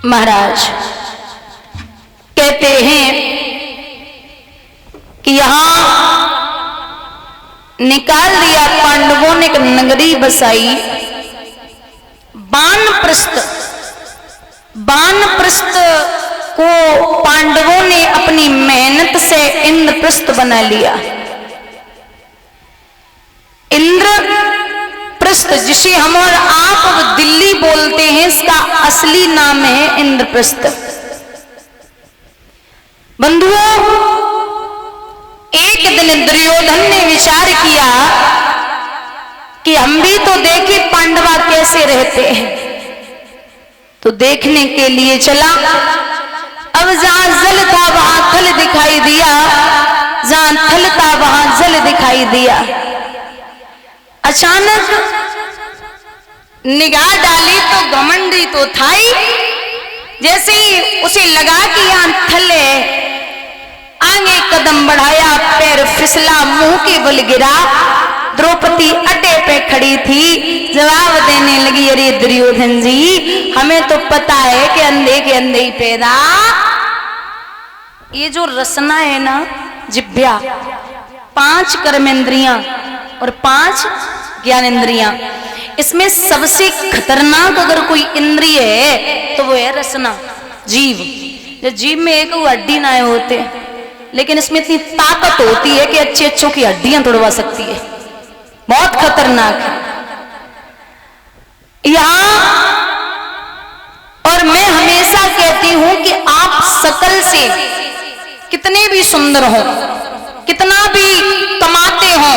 महाराज कहते हैं कि यहां निकाल दिया पांडवों ने एक नगरी बसाई बानप्रस्थ को पांडवों ने अपनी मेहनत से इंद्रप्रस्थ बना लिया। इंद्रप्रस्थ जिसे हम और आप अब दिल्ली बोलते हैं, इसका असली नाम है इंद्रप्रस्थ। बंधुओं, एक दिन दुर्योधन ने विचार किया कि हम भी तो देखें पांडवा कैसे रहते हैं, तो देखने के लिए चला। अब जहां जल था वहां थल दिखाई दिया, जहां थल था वहां जल दिखाई दिया। अचानक निगाह डाली तो घमंडी तो था ही। जैसे ही उसे लगा कि यहां थल है, आगे कदम बढ़ाया, पैर फिसला, मुंह के बल गिरा। द्रौपदी अड्डे पे खड़ी थी, जवाब देने लगी, अरे दुर्योधन जी, हमें तो पता है कि अंधे के अंधे ही पैदा। ये जो रसना है ना, जिह्वा, 5 कर्मेंद्रियां और 5 ज्ञानेंद्रियां, इसमें सबसे खतरनाक अगर कोई इंद्रिय है तो वो है रसना, जीव। जो जीव में एक हड्डी ना होते, लेकिन इसमें इतनी ताकत होती है कि अच्छे अच्छों की हड्डियां तोड़वा सकती है, बहुत खतरनाक है। यहां और मैं हमेशा कहती हूं कि आप शकल से कितने भी सुंदर हो, कितना भी कमाते हो,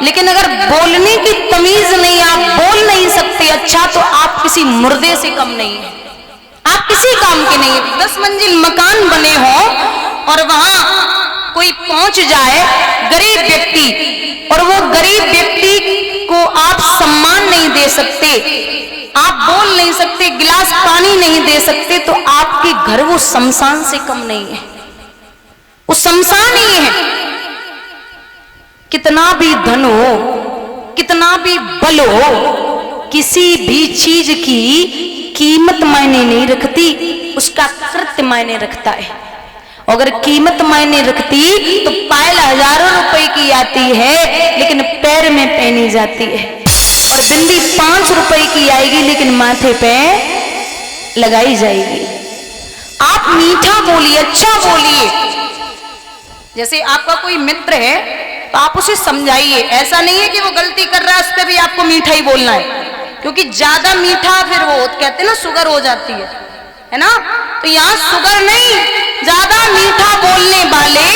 लेकिन अगर बोलने की तमीज नहीं, आप बोल नहीं सकते अच्छा, तो आप किसी मुर्दे से कम नहीं है, आप किसी काम के नहीं है। 10 मंजिल मकान बने हो और वहां कोई पहुंच जाए गरीब व्यक्ति, और वो गरीब व्यक्ति को आप सम्मान नहीं दे सकते, आप बोल नहीं सकते, गिलास पानी नहीं दे सकते, तो आपके घर वो शमशान से कम नहीं है, वो शमशान ही है। कितना भी धन हो, कितना भी बल हो, किसी भी चीज की कीमत मायने नहीं रखती, उसका कृत्य मायने रखता है। अगर कीमत मायने रखती तो पायल हजारों रुपए की आती है, लेकिन पैर में पहनी जाती है, और बिंदी 5 रुपए की आएगी, लेकिन माथे पे लगाई जाएगी। आप मीठा बोलिए, अच्छा बोलिए। जैसे आपका कोई मित्र है तो आप उसे समझाइए, ऐसा नहीं है कि वो गलती कर रहा है उस पर भी आपको मीठा ही बोलना है, क्योंकि ज्यादा मीठा फिर वो कहते हैं ना शुगर हो जाती है ना। तो यहाँ शुगर नहीं, ज्यादा मीठा बोलने वाले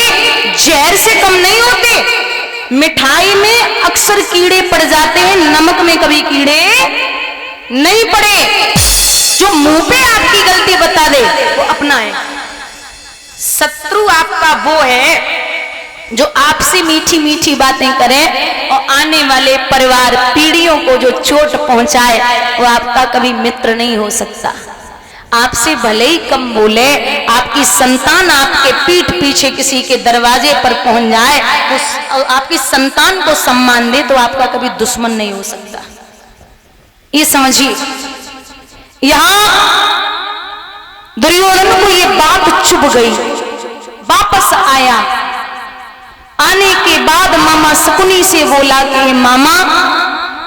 जहर से कम नहीं होते। मिठाई में अक्सर कीड़े पड़ जाते हैं, नमक में कभी कीड़े नहीं पड़े। जो मुंह पे आपकी गलती बता दे वो अपना है। शत्रु आपका वो है जो आपसे मीठी मीठी बातें करे और आने वाले परिवार पीढ़ियों को जो चोट पहुंचाए, वो आपका कभी मित्र नहीं हो सकता। आपसे भले ही कम बोले, आपकी संतान आपके पीठ पीछे किसी के दरवाजे पर पहुंच जाए, उस आपकी संतान को सम्मान दे, तो आपका कभी दुश्मन नहीं हो सकता। ये समझिए। यहां दुर्योधन को ये बात चुभ गई, वापस आया। आने के बाद मामा शकुनी से बोला कि मामा,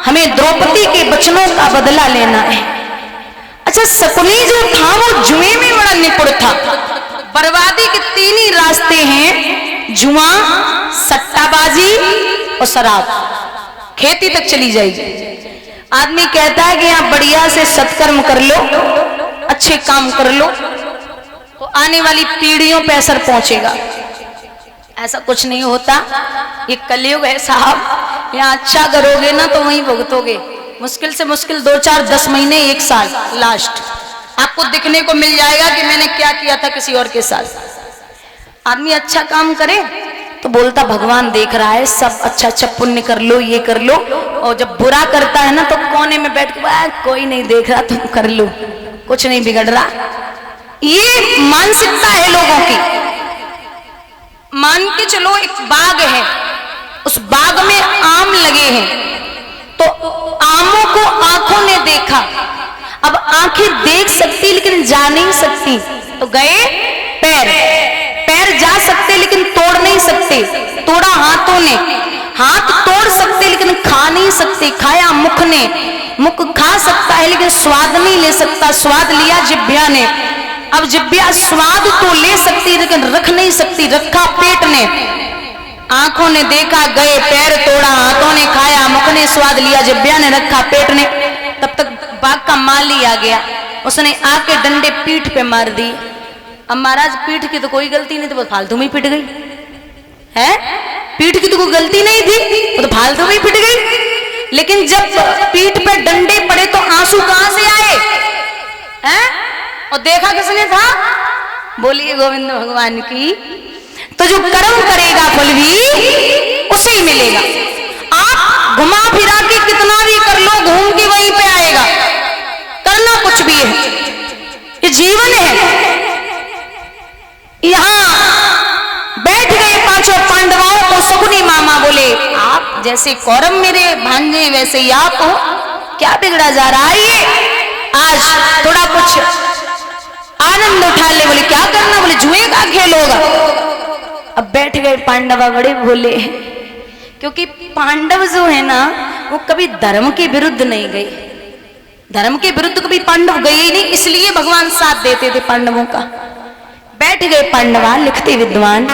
हमें द्रौपदी के वचनों का बदला लेना है। अच्छा, शकुनी जो था वो जुए में बड़ा निपुण था। बर्बादी के 3 ही रास्ते हैं, जुआ, सट्टाबाजी और शराब। खेती तक चली जाएगी। आदमी कहता है कि यहाँ बढ़िया से सत्कर्म कर लो, अच्छे काम कर लो, तो आने वाली पीढ़ियों पे असर पहुंचेगा। ऐसा कुछ नहीं होता, ये कलयुग है साहब। यहाँ अच्छा करोगे ना तो वहीं भुगतोगे। मुश्किल से मुश्किल 2, 4, 10 महीने, 1 साल लास्ट आपको दिखने को मिल जाएगा कि मैंने क्या किया था किसी और के साथ। आदमी अच्छा काम करे तो बोलता भगवान देख रहा है, सब अच्छा अच्छा पुण्य कर लो, ये कर लो। और जब बुरा करता है ना तो कोने में बैठ के कोई नहीं देख रहा, तुम कर लो, कुछ नहीं बिगड़ रहा। ये मानसिकता है लोगों की। मान के चलो एक बाग है, उस बाग में आम लगे हैं, तो आमों को आंखों ने देखा। अब आंखें देख सकती लेकिन जा नहीं सकती, तो गए पैर। पैर जा सकते लेकिन तोड़ नहीं सकते, तोड़ा हाथों ने। हाथ तोड़ सकते लेकिन खा नहीं सकते, खाया मुख ने। मुख खा सकता है लेकिन स्वाद नहीं ले सकता, स्वाद लिया जिह्वा ने। अब जिह्वा स्वाद तो ले सकती लेकिन रख नहीं सकती, रखा पेट ने। आंखों ने देखा, गए पैर, तोड़ा हाथों ने, खाया मुख ने, स्वाद लिया जिह्वा ने, रखा पेट ने। तब तक बाघ का माली आ गया, उसने आके डंडे पीठ पे मार दिए। अब महाराज पीठ की तो कोई गलती नहीं थी, वो फालतू में पिट गई है। पीठ की तो कोई गलती नहीं थी, वो तो फालतू में पिट गई। लेकिन जब पीठ पे डंडे पड़े तो आंसू कहां से आए हैं? और देखा किसने था? बोलिए गोविंद भगवान की। तो जो कर्म करेगा फल भी उसे ही मिलेगा। आप घुमा फिरा के कितना भी कर लो, घूम के वहीं पे आएगा। करना कुछ भी है, ये जीवन है। यहां बैठ गए पांचों पांडवों को शकुनी मामा बोले, आप जैसे कौरव मेरे भांजे वैसे ही आप हो, क्या बिगड़ा जा रहा है? ये आज थोड़ा कुछ आनंद उठा ले। बोले क्या करना? बोले जुए का खेल होगा। अब बैठ गए पांडव, बड़े भोले, क्योंकि पांडव जो है ना वो कभी धर्म के विरुद्ध नहीं गए। धर्म के विरुद्ध कभी पांडव गए ही नहीं, इसलिए भगवान साथ देते थे पांडवों का। बैठ गए पांडवा, लिखते विद्वान,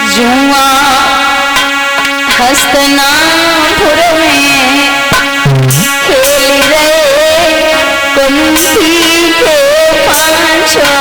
जुआ हस्तनापुर में खेल रहे कुंती के पांचों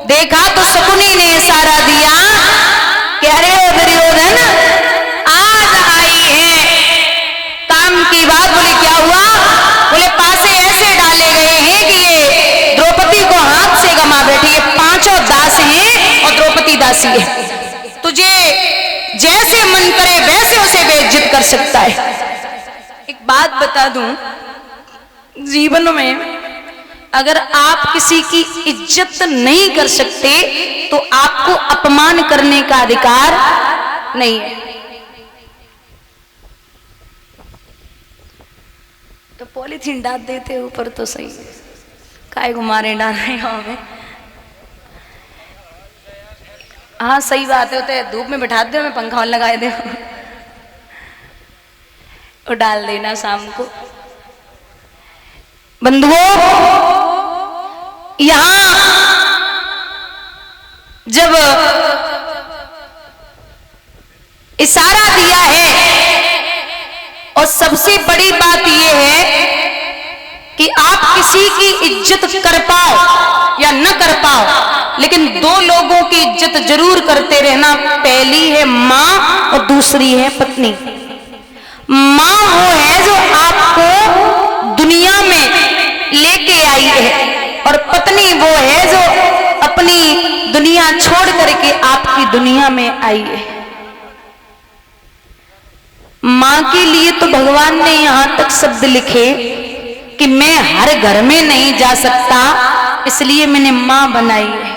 देखा तो शकुनी ने इशारा दिया कि अरे दुर्योधन तेरी दासी है, तुझे जैसे मन करे वैसे उसे बेइज्जत कर सकता है। एक बात बता दूं, जीवन में अगर आप किसी की इज्जत नहीं कर सकते तो आपको अपमान करने का अधिकार नहीं है। तो पॉलीथीन डाल देते ऊपर तो सही है, काय घुमारे डाल रहे हैं हमें। हाँ सही बात है, तो धूप में बैठा दो, मैं पंखा लगाए दे और डाल देना शाम को। बंधुओं, यहां जब इशारा दिया है, और सबसे बड़ी बात यह है कि आप किसी की इज्जत कर पाओ या न कर पाओ, लेकिन दो लोगों की इज्जत जरूर करते रहना। पहली है मां और दूसरी है पत्नी। मां वो है जो आपको दुनिया में लेके आई है, और पत्नी वो है जो अपनी दुनिया छोड़ करके आपकी दुनिया में आई है। मां के लिए तो भगवान ने यहां तक शब्द लिखे कि मैं हर घर में नहीं जा सकता, इसलिए मैंने मां बनाई है।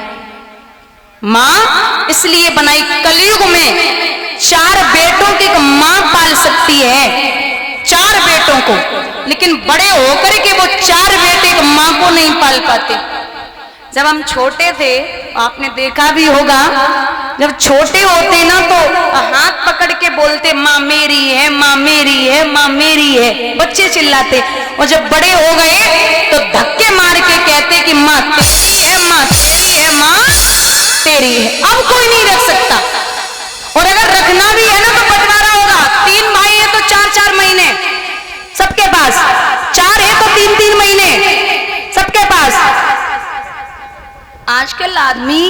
मां इसलिए बनाई, कलयुग में 4 बेटों की मां पाल सकती है, 4 बेटों को, लेकिन बड़े होकर के वो 4 बेटे की मां को नहीं पाल पाते। जब हम छोटे थे, आपने देखा भी होगा, जब छोटे होते ना तो हाथ पकड़ के बोलते माँ मेरी है, माँ मेरी है, माँ मेरी है, बच्चे चिल्लाते। और जब बड़े हो गए तो धक्के मार के कहते कि माँ तेरी है, माँ तेरी है, माँ तेरी है। अब कोई नहीं रख सकता, और अगर रखना भी है ना तो बंटवारा होगा। 3 भाई है तो 4-4 महीने सबके पास, 4 है तो 3-3 महीने सबके पास। आजकल आदमी